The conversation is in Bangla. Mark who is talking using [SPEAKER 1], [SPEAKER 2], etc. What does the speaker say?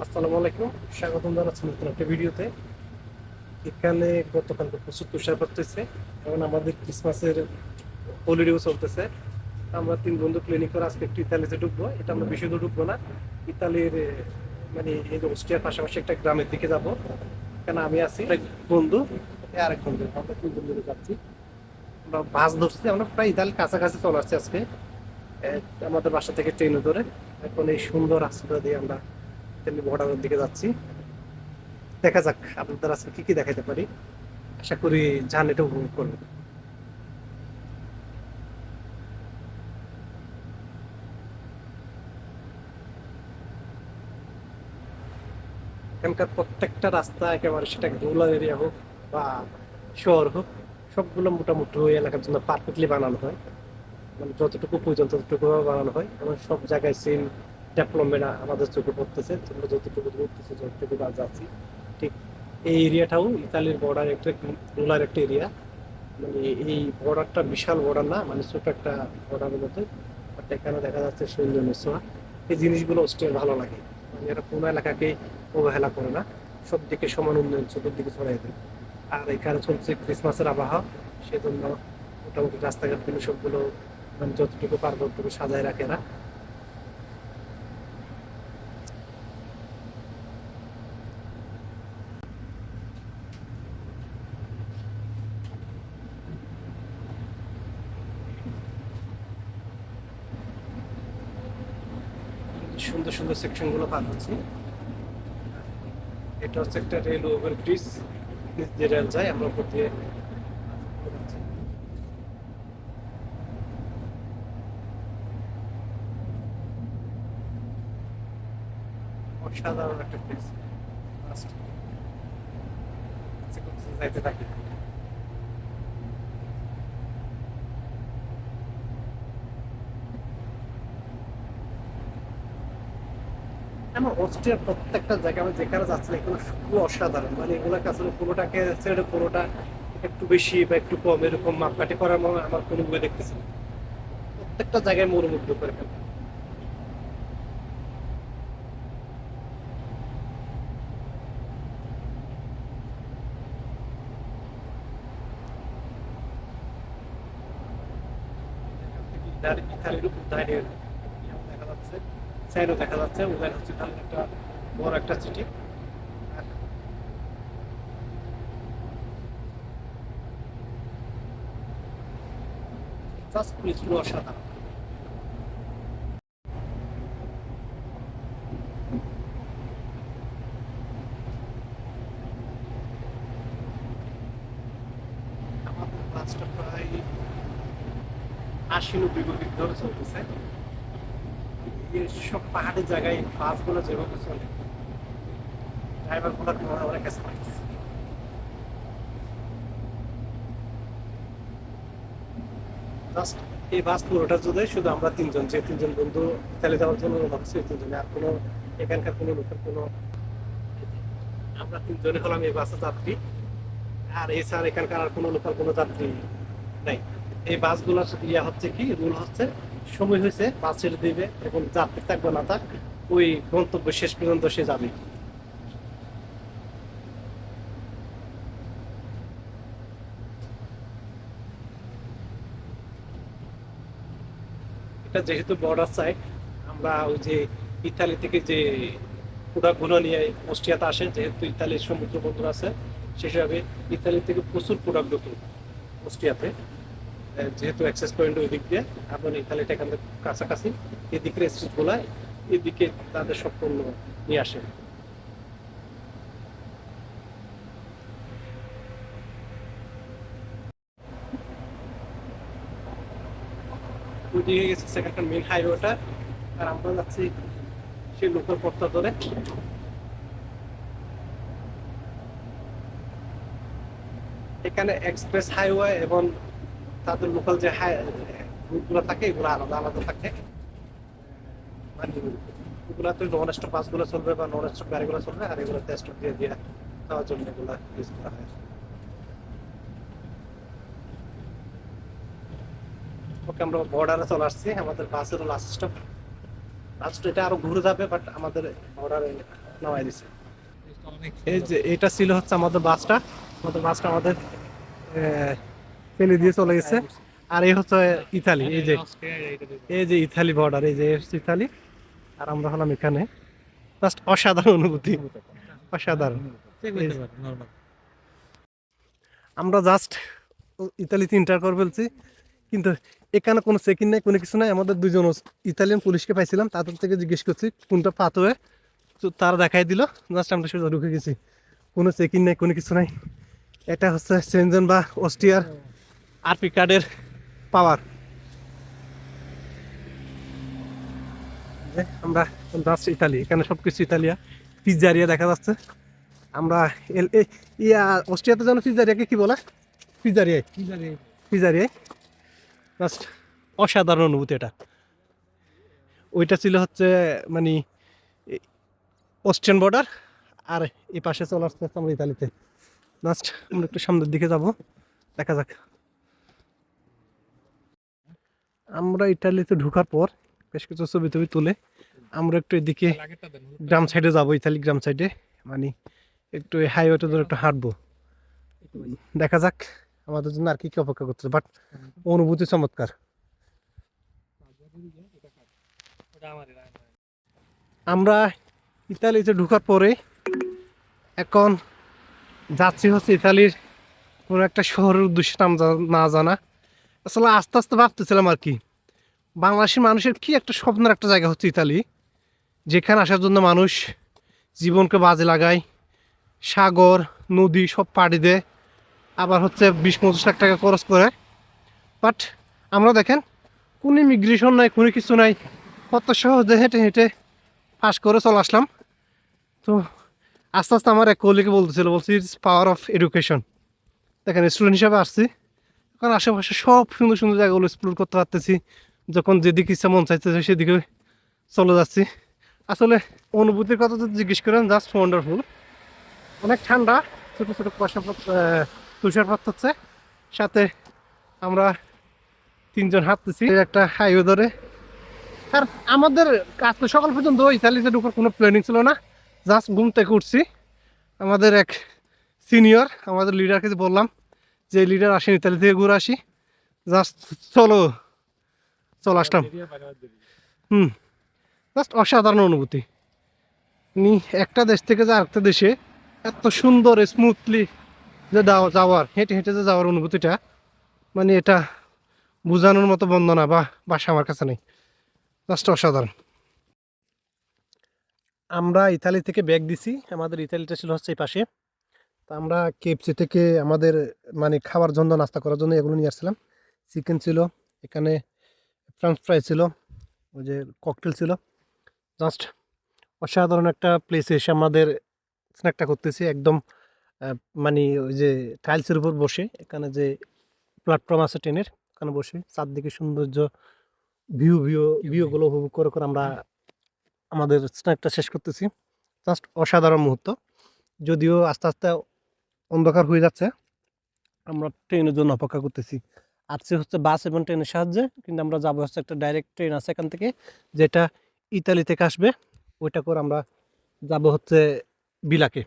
[SPEAKER 1] আসসালামু আলাইকুম, স্বাগতম জানাচ্ছি নতুন একটা ভিডিওতে। এখানে গতকালকে প্রচুর তুষার পড়তেছে এবং আমাদের ক্রিসমাসের হলিডেও চলতেছে। আমরা তিন বন্ধু প্ল্যানিং করে আজকে একটু ইতালিতে ঢুকবো। এটা আমরা বেশি দূর ঢুকবো না, ইতালির মানে এই যে অস্ট্রিয়ার পাশাপাশি একটা গ্রামের দিকে যাব। এখানে আমি আছি, এক বন্ধু, আরেক বন্ধু, আমরা তিন বন্ধু যাচ্ছি। আমরা বাস ধরছি, আমরা প্রায় ইতালির কাছাকাছি চলে আসছি আজকে। আমাদের বাসা থেকে ট্রেনে ধরে এখন এই সুন্দর রাস্তা দিয়ে আমরা ইতালি বর্ডারের দিকে যাচ্ছি। দেখা যাক আপনাদের আজকে কি কি দেখাতে পারি। আশা করি জার্নিটা উপভোগ করবেন। এখানকার প্রত্যেকটা রাস্তা একেবারে, সেটা রুরাল এরিয়া হোক বা শহর হোক, সবগুলো মোটামুটি ওই এলাকার জন্য পারফেক্টলি বানানো হয়। মানে যতটুকু প্রয়োজন ততটুকু বানানো হয় এবং সব জায়গায় সেম ডেভেলপমেন্ট আমাদের চোখে পড়তেছে। তোমরা যতটুকু ঘুরতেছে, যতটুকু যাচ্ছি, ঠিক এই এরিয়াটাও ইতালির বর্ডার একটা, রুরাল একটা এরিয়া। মানে এই বর্ডারটা বিশাল বর্ডার না, মানে ছোট একটা বর্ডারের মধ্যে। বাট এখানে দেখা যাচ্ছে সৌন্দর্য ছোঁয়া। এই জিনিসগুলো অস্ট্রিয়ার ভালো লাগে। মানে এরা কোনো এলাকাকে অবহেলা করে না, সব দিকে সমান উন্নয়ন চতুর্দিকে ছড়াই দেয়। আর এখানে চলছে ক্রিসমাসের আবহাওয়া, সেজন্য মোটামুটি রাস্তাঘাটগুলো সবগুলো মানে যতটুকু পারবো ততটুকু সাজায় রাখে এরা। সুন্দর সুন্দর সেকশন গুলো পার হচ্ছে। এটা হচ্ছে একটা রেল ওভার ব্রিজ, নিচ দিয়ে রেল যায়, আমরা উপর দিয়ে যাচ্ছি। অসাধারণ একটা প্লেস। যাইতে থাকি। আমার অস্ট্রিয়ার প্রত্যেকটা জায়গা আমি যেখানে যাচ্ছি এগুলো খুবই অসাধারণ। মানে এগুলোকে আসলে পুরোটাকে ছেড়ে পুরোটা একটু বেশি বা একটু কম এরকম মাপকাঠি করার মনে আমার কোনো বই দেখতেছি না। প্রত্যেকটা জায়গায় মনোমুগ্ধ করে ফেলে। ইতালির উপর দাঁড়িয়ে দেখা যাচ্ছে, সাইডও দেখা যাচ্ছে। ওদের হচ্ছে তাহলে একটা বড় একটা সিটি। জাস্ট পিসগুলো অসাধারণ। আমাদের বাসটা প্রায় 80-90 মিনিট ধরে চলতেছে। সব পাহাড়ি জায়গায় বাসগুলো যেভাবে চলে, ড্রাইভার গুলো অনেক এক্সপার্ট। জাস্ট এই বাস পুরোটা জুড়ে শুধু আমরা তিনজন, যে তিনজন বন্ধু ইতালি যাওয়ার জন্য ভাবছি, ওই তিনজনে, আর কোনো এখানকার কোনো লোকের কোনো, আমরা তিনজনে হলাম এই বাসের যাত্রী। আর এছাড়া এখানকার আর কোনো লোকাল কোনো যাত্রী নাই। এই বাসগুলোর ইয়া হচ্ছে কি, রুল হচ্ছে, সময় হয়েছে বাস ছেড়ে দিবে এবং যাত্রী থাকবে না থাক, ওই গন্তব্য শেষ পর্যন্ত সে যাবে। এটা যেহেতু বর্ডার সাইড, আমরা ওই যে ইতালি থেকে যে প্রোডাক্টগুলো নিয়ে অস্ট্রিয়াতে আসে, যেহেতু ইতালির সমুদ্র বন্দর আছে, সে হিসাবে ইতালি থেকে প্রচুর প্রোডাক্ট ঢোকে অস্ট্রিয়াতে। যেহেতু অ্যাক্সেস পয়েন্ট ওই দিক দিয়ে, আপনার ইতালিটা এখান থেকে কাছাকাছি, এদিকের স্ট্রিট গুলায় এদিকে তাদের সব পণ্য নিয়ে আসে। ওইদিকে গেছে সেখানকার মেন হাইওয়েটা, আর আমরা যাচ্ছি সেই লোকাল পথটা ধরে। এখানে এক্সপ্রেস হাইওয়ে এবং তাদের লোকাল যে হাই রুটগুলো থাকে এগুলো আলাদা আলাদা থাকে। মানে এগুলাতে নন স্টপ বাসগুলো চলবে বা নন স্টপ গাড়িগুলো চলবে, আর এগুলোতে স্টপ দিয়ে দিয়ে যাওয়ার জন্য এগুলো ইউজ করা হয়। ওকে, আমরা বর্ডারে চলে আসছি, আমাদের বাসের লাস্ট স্টপ। লাস্ট এটা আরো ঘুরে যাবে, বাট আমাদের বর্ডারে নামাই দিছে।
[SPEAKER 2] অনেক
[SPEAKER 1] এই
[SPEAKER 2] সুন্দর।
[SPEAKER 1] যে এটা ছিল হচ্ছে আমাদের বাসটা আমাদের আহ, ফেলে দিয়ে চলে গেছে। আর এই হচ্ছে ইতালি,
[SPEAKER 2] আরে
[SPEAKER 1] এই যে
[SPEAKER 2] অস্ট্রিয়া এটা দেখো।
[SPEAKER 1] এই যে ইতালি বর্ডার, এই যে হচ্ছে ইতালি, আর আমরা হলাম এখানে। জাস্ট অসাধারণ অনুভূতি, অসাধারণ।
[SPEAKER 2] চেক
[SPEAKER 1] এই
[SPEAKER 2] করতে
[SPEAKER 1] যে
[SPEAKER 2] পারো নরমাল।
[SPEAKER 1] আমরা জাস্ট ইতালিতে ইন্টার করে ফেলছি, কিন্তু এখানে কোনো চেকিং নাই, কোনো কিছু নাই। আমাদের দুজন ইতালিয়ান পুলিশকে পাইছিলাম, তাদের থেকে জিজ্ঞেস করছি কোনটা পাথরে, তো তারা দেখাই দিল। জাস্ট আমরা সোজা ঢুকে গেছি, কোনো চেকিং নাই, কোনো কিছু নাই। এটা হচ্ছে সেনজেন বা অস্ট্রিয়ার আরপি কার্ডের পাওয়ার। আমরা জাস্ট ইতালি, এখানে সবকিছু ইতালিয়া। পিজ্জারিয়া দেখা যাচ্ছে। আমরা ইয়া অস্ট্রিয়াতে যেন পিজ্জারিয়াকে কি বলে, পিজ্জারিয়ায়,
[SPEAKER 2] কি জানি।
[SPEAKER 1] পিজ্জারিয়ায়। জাস্ট অসাধারণ অনুভূতি এটা। ওইটা ছিল হচ্ছে মানে অস্ট্রিয়ান বর্ডার, আর এই পাশে চলে আসতে আসতে আমরা ইতালিতে। জাস্ট আমরা একটু সামনের দিকে যাব, দেখা যাক। আমরা ইটালিতে ঢোকার পর বেশ কিছু ছবি টবি তুলে আমরা একটু এদিকে
[SPEAKER 2] লাগেরটা দেন।
[SPEAKER 1] গ্রাম সাইডে যাবো, ইতালি গ্রাম সাইডে, মানে একটু হাইওয়েটা ধরে একটু হাঁটবো, দেখা যাক আমাদের জন্য আর কি কি অপেক্ষা করতেছে। বাট অনুভূতি চমৎকার।
[SPEAKER 2] ওটা আমারই রায়।
[SPEAKER 1] আমরা ইতালিতে ঢোকার পরে এখন যাচ্ছি হচ্ছে ইতালির কোনো একটা শহরের উদ্দেশ্যে, নাম না জানা। আসলে আস্তে আস্তে ভাবতেছিলাম আর কি, বাংলাদেশের মানুষের কি একটা স্বপ্নের একটা জায়গা হচ্ছে ইতালি, যেখানে আসার জন্য মানুষ জীবনকে বাজে লাগায়, সাগর নদী সব পাড়ি দেয়, আবার হচ্ছে 20-25 লাখ টাকা খরচ করে। বাট আমরা দেখেন কোনো ইমিগ্রেশন নাই, কোনো কিছু নাই, কত সহজে হেঁটে হেঁটে পাস করে চলে আসলাম। তো আস্তে আস্তে আমার এক কলিকে বলছি ইটস পাওয়ার অফ এডুকেশন। দেখেন স্টুডেন্ট হিসাবে আসছি, এখন আশেপাশে সব সুন্দর সুন্দর জায়গাগুলো এক্সপ্লোর করতে পারতেছি, যখন যেদিকে ইচ্ছা মন চাইতেছে সেদিকে চলে যাচ্ছি। আসলে অনুভূতির কথা যদি জিজ্ঞেস করেন, জাস্ট ওয়ান্ডারফুল। অনেক ঠান্ডা, ছোটো ছোটো তুষারপাত হচ্ছে, সাথে আমরা তিনজন হাঁটতেছি একটা হাইওয়ে ধরে। আর আমাদের আজকে সকাল পর্যন্ত ইতালিতে ঢোকার কোনো প্ল্যানিং ছিল না, জাস্ট ঘুম থেকে উঠছি। আমাদের এক সিনিয়র আমাদের লিডারকে বললাম যে লিডার আসেন ইতালি থেকে ঘুরে আসি, জাস্ট চলো চলে আসলাম। হুম, জাস্ট অসাধারণ অনুভূতি। একটা দেশ থেকে যে আরেকটা দেশে এত সুন্দর স্মুথলি যে যাওয়ার, হেঁটে হেঁটে যে যাওয়ার অনুভূতিটা, মানে এটা বোঝানোর মতো বন্দনা বা ভাষা আমার কাছে নেই। জাস্ট অসাধারণ। আমরা ইতালি থেকে ব্যাগ দিছি, আমাদের ইতালিটা ছিল হচ্ছে এই পাশে। তো আমরা কেএফসি থেকে আমাদের মানে খাওয়ার জন্য, নাস্তা করার জন্য এগুলো নিয়ে আসছিলাম। চিকেন ছিল এখানে, ফ্রেঞ্চ ফ্রাই ছিল, ওই যে ককটেল ছিল। জাস্ট অসাধারণ একটা প্লেসে এসে আমাদের স্ন্যাকটা করতেছি একদম। মানে ওই যে টাইলসের উপর বসে, এখানে যে প্ল্যাটফর্ম আছে ট্রেনের, ওখানে বসে চারদিকে সৌন্দর্য, ভিউগুলো উপভোগ করে করে আমরা আমাদের স্ন্যাকটা শেষ করতেছি। জাস্ট অসাধারণ মুহূর্ত। যদিও আস্তে আস্তে অন্ধকার হয়ে যাচ্ছে, আমরা ট্রেনের জন্য অপেক্ষা করতেছি। আসছে হচ্ছে বাস এবং ট্রেনের সাহায্যে, কিন্তু আমরা যাবো হচ্ছে একটা ডাইরেক্ট ট্রেন আছে এখান থেকে, যেটা ইতালি থেকে আসবে, ওইটা করে আমরা যাব হচ্ছে বিলাকে।